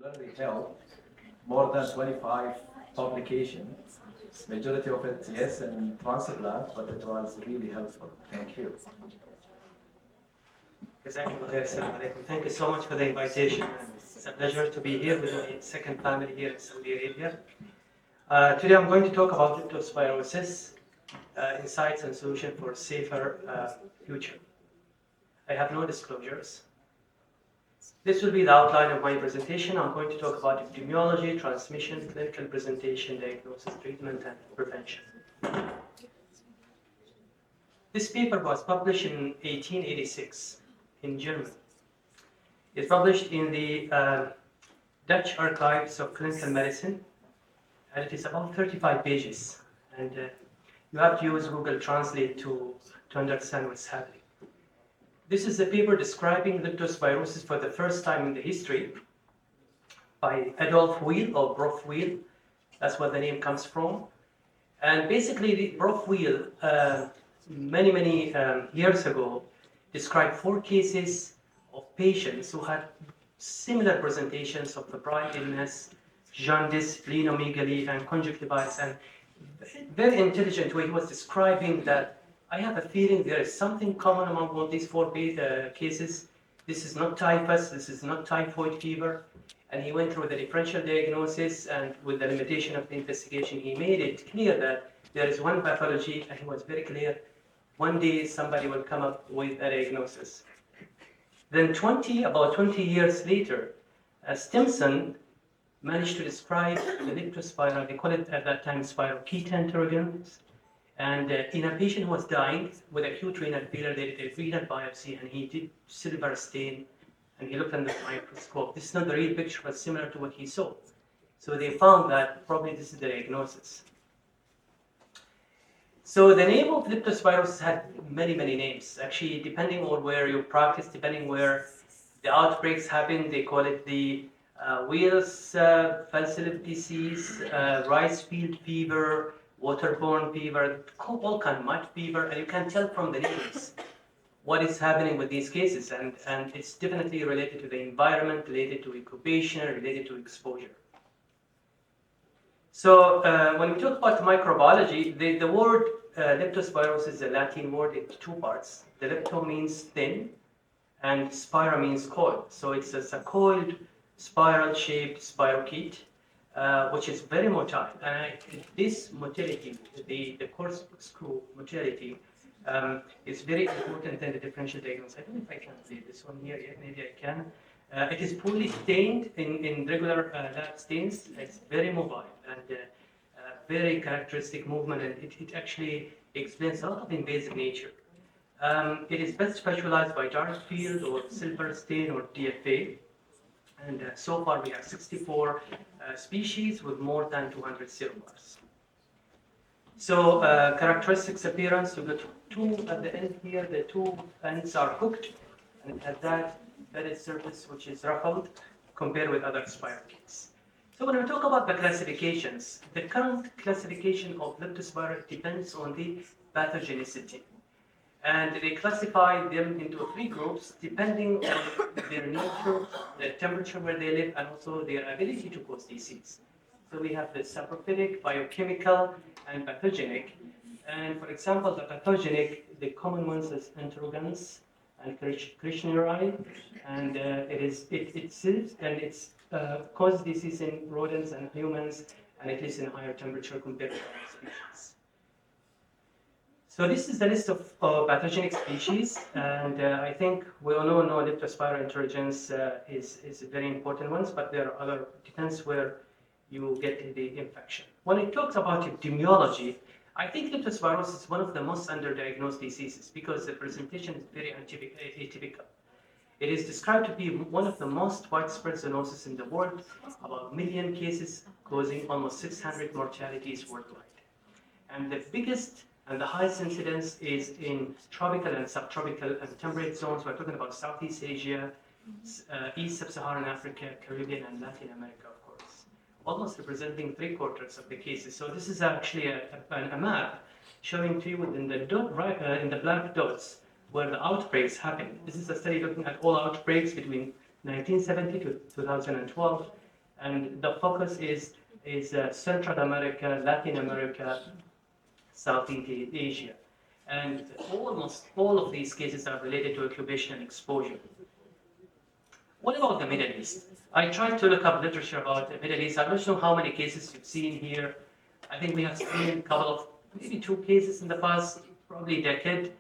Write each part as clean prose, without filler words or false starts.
regularly held more than 25 publications, majority of it, yes, in transplant, but it was really helpful. Thank you. Thank you so much for the invitation. It's a pleasure to be here with my second family here in Saudi Arabia. Today I'm going to talk about leptospirosis, insights and solutions for a safer future. I have no disclosures. This will be the outline of my presentation. I'm going to talk about epidemiology, transmission, clinical presentation, diagnosis, treatment, and prevention. This paper was published in 1886 in Germany. It's published in the Dutch Archives of Clinical Medicine, and it is about 35 pages. And you have to use Google Translate to understand what's happening. This is a paper describing leptospirosis for the first time in the history by Adolf Weil or Prof. Weil. That's where the name comes from. And basically, Prof. Weil, many years ago, described 4 cases of patients who had similar presentations of febrile illness, jaundice, splenomegaly, and conjunctivitis. And very intelligent way he was describing that I have a feeling there is something common among all these 4 cases. This is not typhus, this is not typhoid fever. And he went through the differential diagnosis, and with the limitation of the investigation, he made it clear that there is one pathology, and he was very clear, one day somebody will come up with a diagnosis. Then about 20 years later, Stimson managed to describe the leptospiral, they call it at that time spirocheta interrogans. And in a patient who was dying with acute renal failure, they did a renal biopsy, and he did silver stain, and he looked under the microscope. This is not the real picture, but similar to what he saw. So they found that probably this is the diagnosis. So the name of leptospirosis had many names. Actually, depending on where you practice, depending where the outbreaks happen, they call it the Weil's falciparum disease, rice field fever, waterborne fever, all kind of mud fever, and you can tell from the names what is happening with these cases, and it's definitely related to the environment, related to incubation, related to exposure. So when we talk about microbiology, the word leptospirosis is a Latin word in 2 parts. The lepto means thin, and spira means coil. So it's a coiled, spiral-shaped spirochete, which is very motile. And this motility, the corkscrew motility, is very important in the differential diagnosis. I don't know if I can see this one here yet, maybe I can. It is poorly stained in regular lab stains. It's very mobile and very characteristic movement, and it actually explains a lot of invasive nature. It is best visualized by dark field or silver stain or DFA. And so far we have 64 species with more than 200 serobars. So characteristics appearance, you got 2 at the end here, the 2 ends are hooked, and it has that bedded surface which is ruffled compared with other spirochetes. So when we talk about the classifications, the current classification of leptospirosis depends on the pathogenicity. And they classify them into 3 groups depending on their nature, the temperature where they live, and also their ability to cause disease. So we have the saprophytic, biochemical, and pathogenic. And for example, the pathogenic, the common ones is interrogans and Kirchnerite, and it's causes disease in rodents and humans, and it is in higher temperature compared to other species. So this is the list of pathogenic species, and I think we all know leptospirosis interrogens is a very important one, but there are other depends where you get the infection. When it talks about epidemiology, I think leptospirosis is one of the most underdiagnosed diseases because the presentation is very atypical. It is described to be one of the most widespread zoonoses in the world, about 1 million cases causing almost 600 mortalities worldwide. And the biggest and the highest incidence is in tropical and subtropical and temperate zones. We're talking about Southeast Asia, East Sub-Saharan Africa, Caribbean, and Latin America, of course, almost representing 3/4 of the cases. So this is actually a map showing to you in the in the black dots where the outbreaks happen. This is a study looking at all outbreaks between 1970 to 2012, And the focus is Central America, Latin America, Southeast Asia. And almost all of these cases are related to occupational exposure. What about the Middle East? I tried to look up literature about the Middle East. I don't know how many cases you've seen here. I think we have seen a couple of, maybe 2 cases in the past, probably decade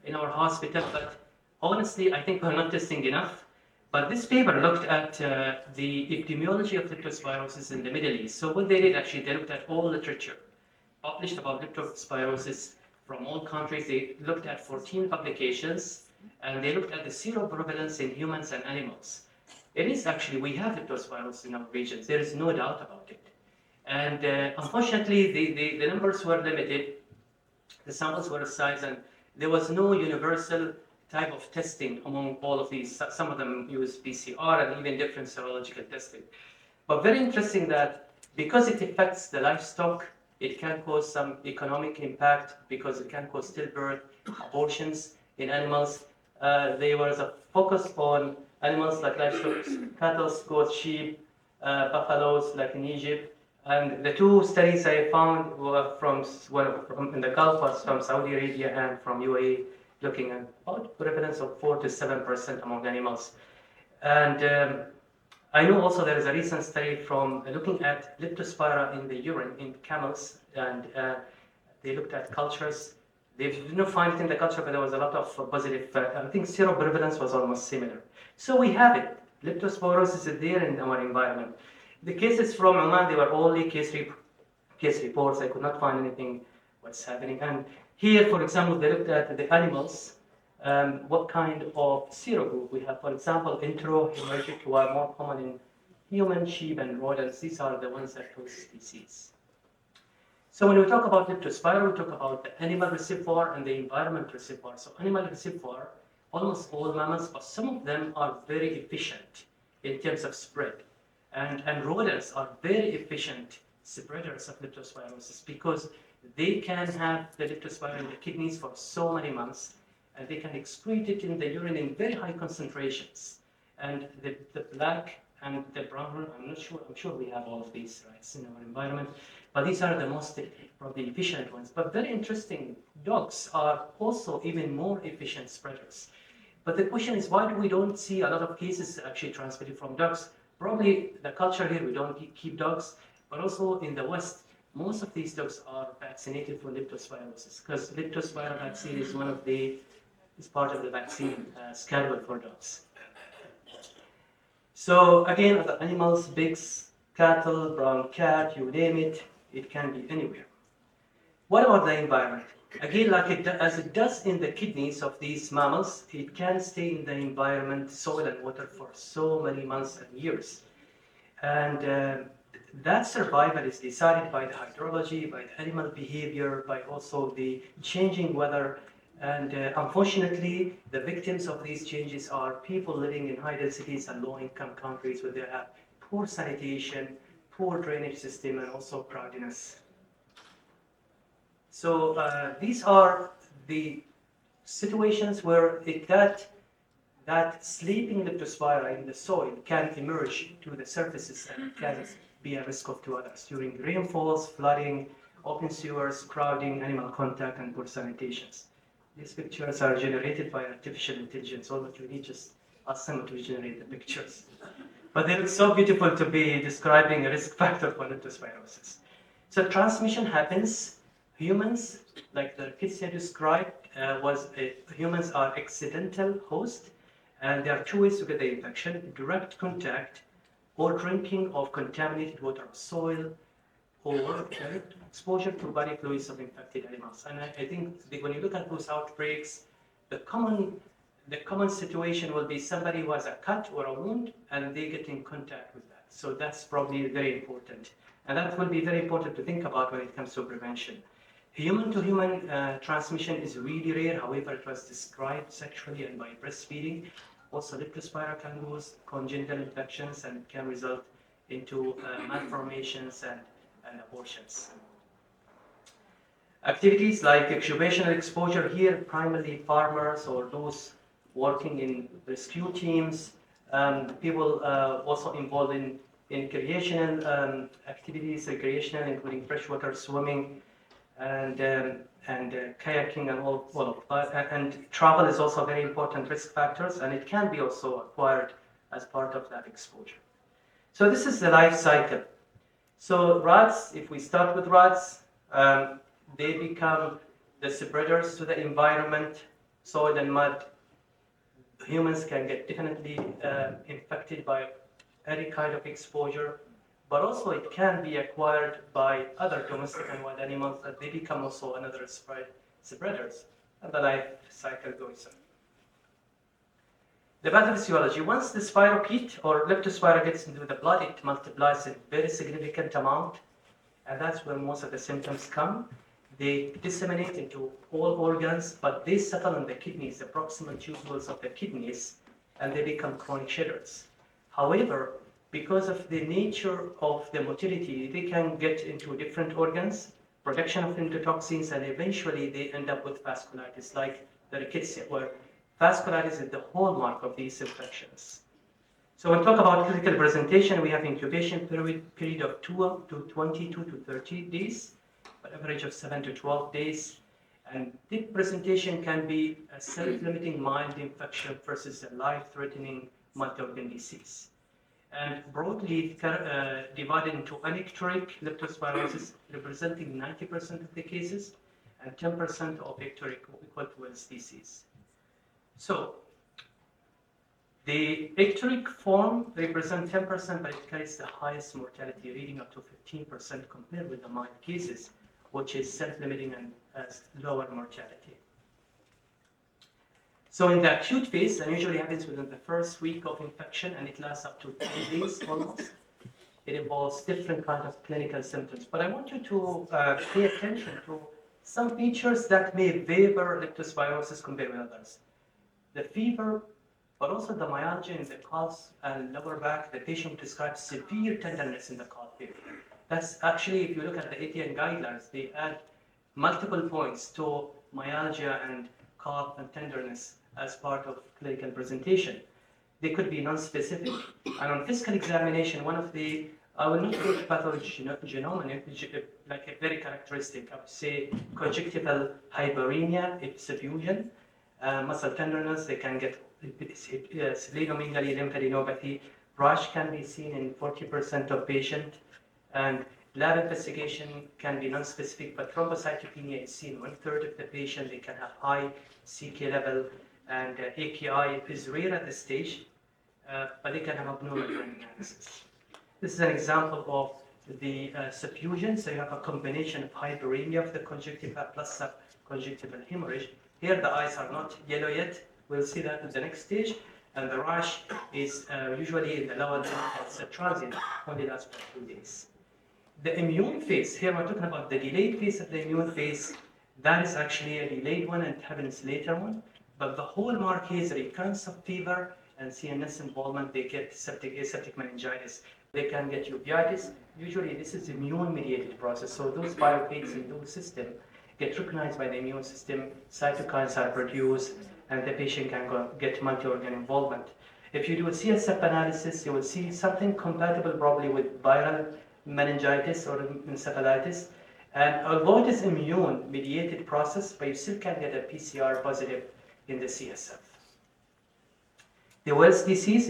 in our hospital, but honestly, I think we're not testing enough. But this paper looked at the epidemiology of leptospirosis in the Middle East. So what they did actually, they looked at all literature published about leptospirosis from all countries. They looked at 14 publications, and they looked at the seroprevalence in humans and animals. It is actually, we have leptospirosis in our regions. There is no doubt about it. And unfortunately, the numbers were limited. The samples were sized, and there was no universal type of testing among all of these. Some of them use PCR and even different serological testing. But very interesting that because it affects the livestock, it can cause some economic impact because it can cause stillbirth, abortions in animals. There was a focus on animals like livestock, cattle, goats, sheep, buffaloes, like in Egypt. And the 2 studies I found were from in the Gulf, was from Saudi Arabia and from UAE, looking at about prevalence of 4 to 7% among animals. And I know also there is a recent study from looking at leptospira in the urine in camels, and they looked at cultures. They did not find it in the culture, but there was a lot of positive. I think seroprevalence was almost similar. So we have it. Leptospirosis is there in our environment. The cases from Oman, they were only case reports. I could not find anything what's happening. And here, for example, they looked at the animals, what kind of serogroup we have. For example, enterohemergic, who are more common in human, sheep, and rodents. These are the ones that cause disease. So when we talk about leptospira, we talk about the animal reservoir and the environment reservoir. So animal reservoir, almost all mammals, but some of them are very efficient in terms of spread. And rodents are very efficient spreaders of leptospirosis because they can have the leptospira in the kidneys for so many months, and they can excrete it in the urine in very high concentrations. And the black and the brown, I'm sure we have all of these rights in our environment, but these are the most probably efficient ones. But very interesting, dogs are also even more efficient spreaders. But the question is, why do we don't see a lot of cases actually transmitted from dogs? Probably the culture here, we don't keep dogs, but also in the West, most of these dogs are vaccinated for leptospirosis because leptospira vaccine is part of the vaccine schedule for dogs. So again, the animals, pigs, cattle, brown cat, you name it, it can be anywhere. What about the environment? Again, as it does in the kidneys of these mammals, it can stay in the environment, soil and water for so many months and years. And that survival is decided by the hydrology, by the animal behavior, by also the changing weather. And unfortunately, the victims of these changes are people living in high densities and low-income countries where they have poor sanitation, poor drainage system, and also crowdiness. So these are the situations where that sleeping leptospira in the soil can emerge to the surfaces and can be a risk to others during rainfalls, flooding, open sewers, crowding, animal contact, and poor sanitations. These pictures are generated by artificial intelligence. All that you need, just ask them to generate the pictures. But they look so beautiful to be describing a risk factor for leptospirosis. So transmission happens. Humans, like the kids here described, humans are accidental host, and there are 2 ways to get the infection: direct contact or drinking of contaminated water or soil, or direct exposure to body fluids of infected animals. And I think when you look at those outbreaks, the common situation will be somebody who has a cut or a wound and they get in contact with that. So that's probably very important. And that will be very important to think about when it comes to prevention. Human-to-human transmission is really rare. However, it was described sexually and by breastfeeding. Also, leptospira can cause congenital infections and can result into malformations and abortions. Activities like occupational exposure here, primarily farmers or those working in rescue teams, people also involved in in recreational activities, recreational including freshwater swimming and kayaking and all of that. And travel is also very important risk factors, and it can be also acquired as part of that exposure. So this is the life cycle. So rats, if we start with rats, they become the spreaders to the environment, soil and mud. Humans can get definitely infected by any kind of exposure, but also it can be acquired by other domestic and wild animals, that they become also another spreaders, and the life cycle goes on. The pathophysiology, once the spirochete or leptospira gets into the blood, it multiplies in very significant amount, and that's where most of the symptoms come. They disseminate into all organs, but they settle in the kidneys, the proximal tubules of the kidneys, and they become chronic shedders. However, because of the nature of the motility, they can get into different organs, production of endotoxins, and eventually they end up with vasculitis, like the rickettsia, where vasculitis is the hallmark of these infections. So when we talk about clinical presentation, we have incubation period of 2 to 22 to 30 days, an average of 7 to 12 days. And the presentation can be a self-limiting mild infection versus a life-threatening multi-organ disease. And broadly divided into anectoric leptospirosis, representing 90% of the cases, and 10% of ectoric, equal to Wells disease. So the ectoric form represents 10%, but it carries the highest mortality, reading up to 15% compared with the mild cases, which is self-limiting and has lower mortality. So in the acute phase, and usually happens within the first week of infection, and it lasts up to 10 days almost. It involves different kinds of clinical symptoms. But I want you to pay attention to some features that may favor leptospirosis compared with others. The fever, but also the myalgia in the calves and lower back. The patient describes severe tenderness in the calf area. That's actually, if you look at the ATN guidelines, they add multiple points to myalgia and calf and tenderness as part of clinical presentation. They could be non-specific. And on physical examination, one of the, I will not go to pathogenome, like a very characteristic, I would say conjunctival hyperemia, if suffusion, muscle tenderness, they can get splenomegaly, lymphadenopathy. Rash can be seen in 40% of patients, and lab investigation can be non-specific, but thrombocytopenia is seen 1/3 of the patient. They can have high CK level, and AKI is rare at this stage, but they can have abnormal urine analysis. This is an example of the suffusion. So you have a combination of hyperemia of the conjunctiva plus subconjunctival hemorrhage. Here the eyes are not yellow yet. We'll see that in the next stage. And the rash is usually in the lower limb, it's a transient, only lasts for 2 days. The immune phase, here we're talking about the delayed phase of the immune phase. That is actually a delayed one and it happens later on. But the hallmark is recurrence of fever and CNS involvement. They get aseptic meningitis. They can get uveitis. Usually this is immune-mediated process. So those biophades in those systems get recognized by the immune system, cytokines are produced, and the patient can get multi-organ involvement. If you do a CSF analysis, you will see something compatible probably with viral meningitis or encephalitis. And although it is immune-mediated process, but you still can get a PCR positive in the CSF. The Wells disease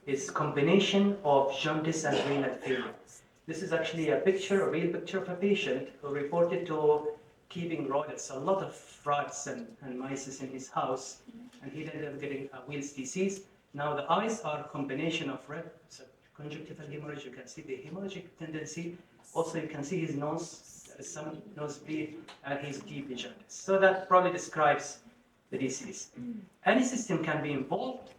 is combination of jaundice and renal failure. This is actually a real picture of a patient who reported to keeping rodents, a lot of rats and mice in his house, and he ended up getting a Wells disease. Now the eyes are a combination of conjunctival hemorrhage. You can see the hemorrhagic tendency. Also, you can see his nose, there is some nosebleed, and his deep jaundice. So that probably describes the disease. Any system can be involved,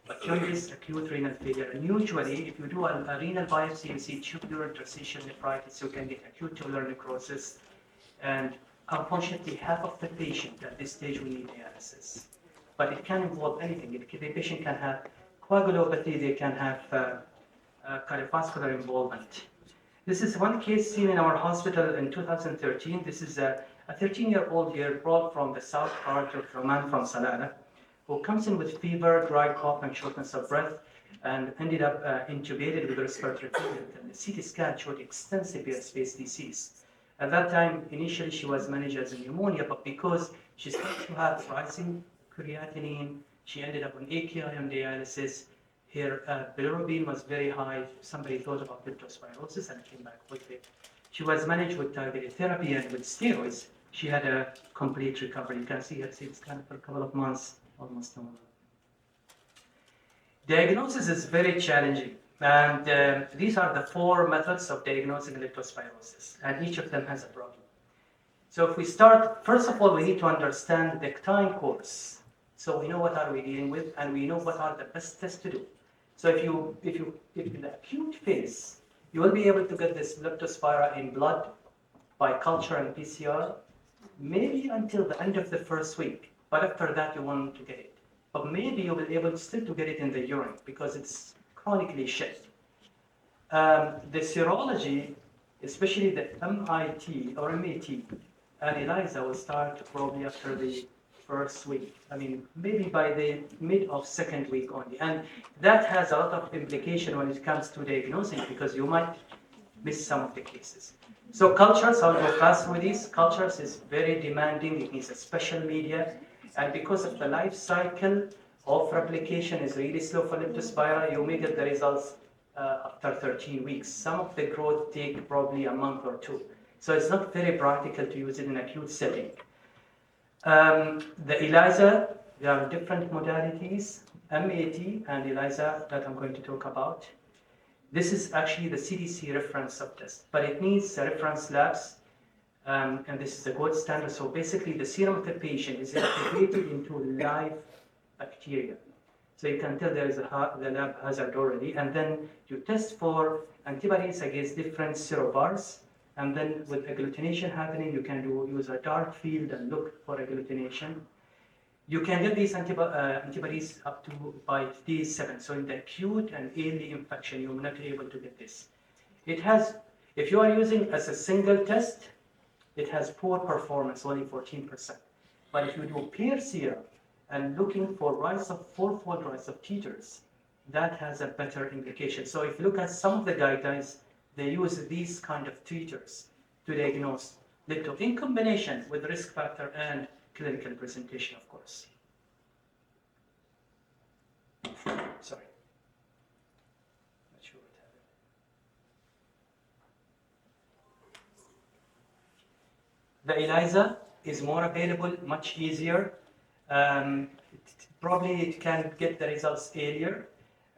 but jaundice, acute renal failure, and usually, if you do a renal biopsy, you see tubular interstitial nephritis, you can get acute tubular necrosis, and unfortunately, half of the patient at this stage will need dialysis. But it can involve anything. The patient can have coagulopathy, they can have cardiovascular involvement. This is one case seen in our hospital in 2013. This is a 13-year-old girl brought from the south part of Oman, from Salala, who comes in with fever, dry cough, and shortness of breath, and ended up intubated with respiratory failure. And the CT scan showed extensive air-space disease. At that time, initially she was managed as a pneumonia, but because she started to have rising creatinine, she ended up on AKI on dialysis. Her bilirubin was very high. Somebody thought about leptospirosis and came back with it. She was managed with targeted therapy and with steroids. She had a complete recovery. You can see her CT scan for a couple of months, almost normal. Diagnosis is very challenging, and these are the 4 methods of diagnosing leptospirosis, and each of them has a problem. So if we start, first of all, we need to understand the time course. So we know what are we dealing with, and we know what are the best tests to do. So if in the acute phase, you will be able to get this leptospira in blood by culture and PCR, maybe until the end of the first week. But after that, you want to get it. But maybe you will be able still to get it in the urine because it's chronically shed. The serology, especially the MIT or MAT, and ELISA will start probably after the first week. I mean, maybe by the mid of second week only. And that has a lot of implication when it comes to diagnosing because you might miss some of the cases. So cultures, I'll go fast with these. Cultures is very demanding. It needs a special media. And because of the life cycle of replication is really slow for leptospira, you may get the results after 13 weeks. Some of the growth take probably a month or 2. So it's not very practical to use it in acute setting. The ELISA, there are different modalities, MAT and ELISA that I'm going to talk about. This is actually the CDC reference subtest, but it needs reference labs, and this is the gold standard. So basically, the serum of the patient is integrated into live bacteria. So you can tell there is the lab hazard already, and then you test for antibodies against different serobars, and then with agglutination happening, you can use a dark field and look for agglutination. You can get these antibodies up to by day 7. So in the acute and early infection, you're not able to get this. It has, if you are using as a single test, it has poor performance, only 14%. But if you do peer serum and looking for rise of 4-fold rise of titers, that has a better implication. So if you look at some of the guidelines, they use these kind of titers to diagnose lepto in combination with risk factor and clinical presentation, of course. Sorry. Not sure what happened. The ELISA is more available, much easier. Probably it can get the results earlier,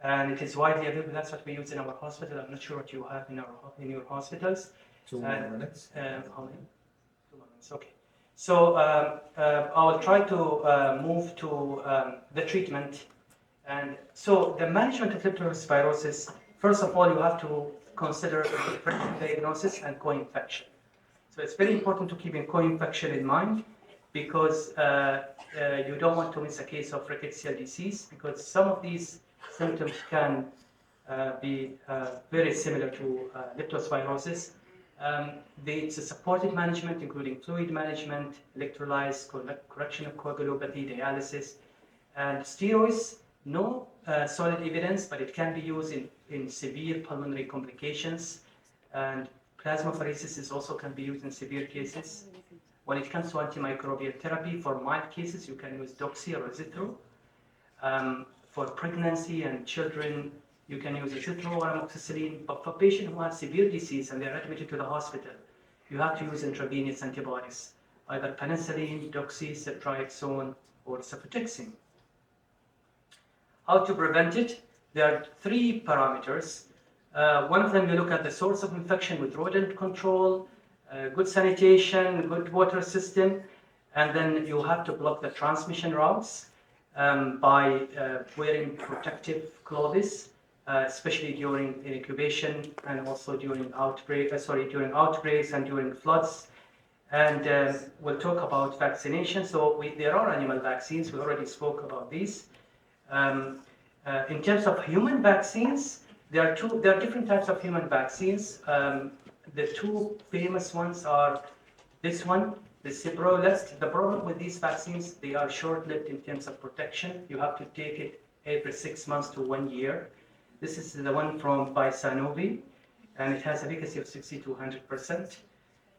and it is widely available. That's what we use in our hospital. I'm not sure what you have in your hospitals. 2 more minutes. How many? 2 more minutes. Okay. So I will try to move to the treatment. And so the management of leptospirosis, first of all, you have to consider differential diagnosis and co-infection. So it's very important to keep co-infection in mind because you don't want to miss a case of rickettsial disease because some of these symptoms can be very similar to leptospirosis. It's a supportive management, including fluid management, electrolytes, correction of coagulopathy, dialysis, and steroids. No solid evidence, but it can be used in severe pulmonary complications, and plasmapheresis is also can be used in severe cases. When it comes to antimicrobial therapy, for mild cases, you can use doxy or azithro. For pregnancy and children, you can use azithro or amoxicillin. But for patients who have severe disease and they're admitted to the hospital, you have to use intravenous antibodies, either penicillin, doxy, ceftriaxone, or cefotaxime. How to prevent it? There are 3 parameters. One of them, you look at the source of infection with rodent control, good sanitation, good water system, and then you have to block the transmission routes by wearing protective clothes, especially during incubation and also during during outbreaks and during floods. And we'll talk about vaccination. So there are animal vaccines. We already spoke about these. In terms of human vaccines, there are different types of human vaccines. The 2 famous ones are this one, The Ciprolest, the problem with these vaccines, they are short-lived in terms of protection. You have to take it every 6 months to 1 year. This is the one from by Sanofi, and it has efficacy of 60 to 100%.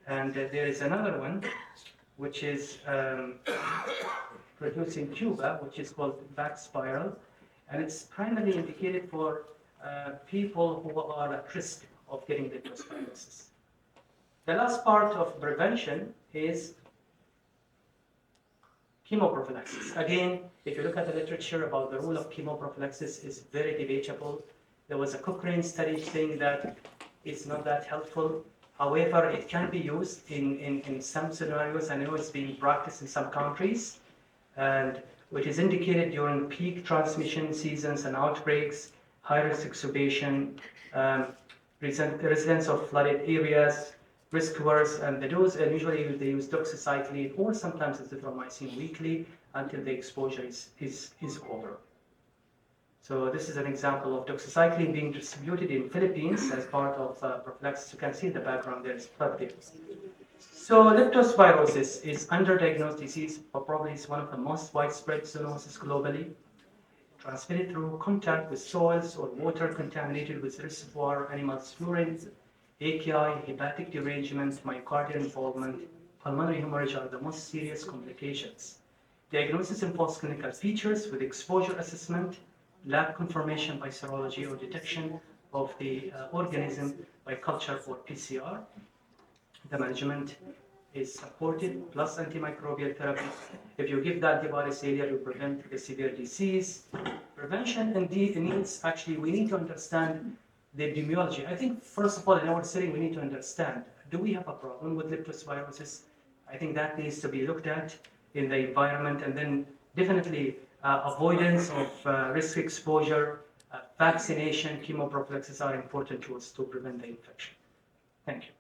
And there is another one, which is produced in Cuba, which is called Vaxpiral, and it's primarily indicated for people who are at risk of getting leptospirosis. The last part of prevention is chemoprophylaxis. Again, if you look at the literature about the role of chemoprophylaxis, is very debatable. There was a Cochrane study saying that it's not that helpful. However, it can be used in some scenarios. I know it's being practiced in some countries, and it is indicated during peak transmission seasons and outbreaks, high-risk extubation, residents of flooded areas, risk-averse, and the dose, and usually they use doxycycline or sometimes azithromycin weekly until the exposure is over. So this is an example of doxycycline being distributed in Philippines as part of prophylaxis. You can see in the background there is blood there. So leptospirosis is underdiagnosed disease, but probably is one of the most widespread zoonosis globally. Transmitted through contact with soils or water contaminated with reservoir animals' urine. AKI, hepatic derangement, myocardial involvement, pulmonary hemorrhage are the most serious complications. Diagnosis involves clinical features with exposure assessment, lab confirmation by serology or detection of the organism by culture or PCR. The management is supported plus antimicrobial therapy. If you give the antibodies earlier, you prevent the severe disease. Prevention indeed needs, actually, we need to understand the epidemiology. I think, first of all, in our setting, we need to understand, do we have a problem with leptospirosis? I think that needs to be looked at in the environment, and then definitely avoidance of risk exposure, vaccination, chemoprophylaxis are important tools to prevent the infection. Thank you.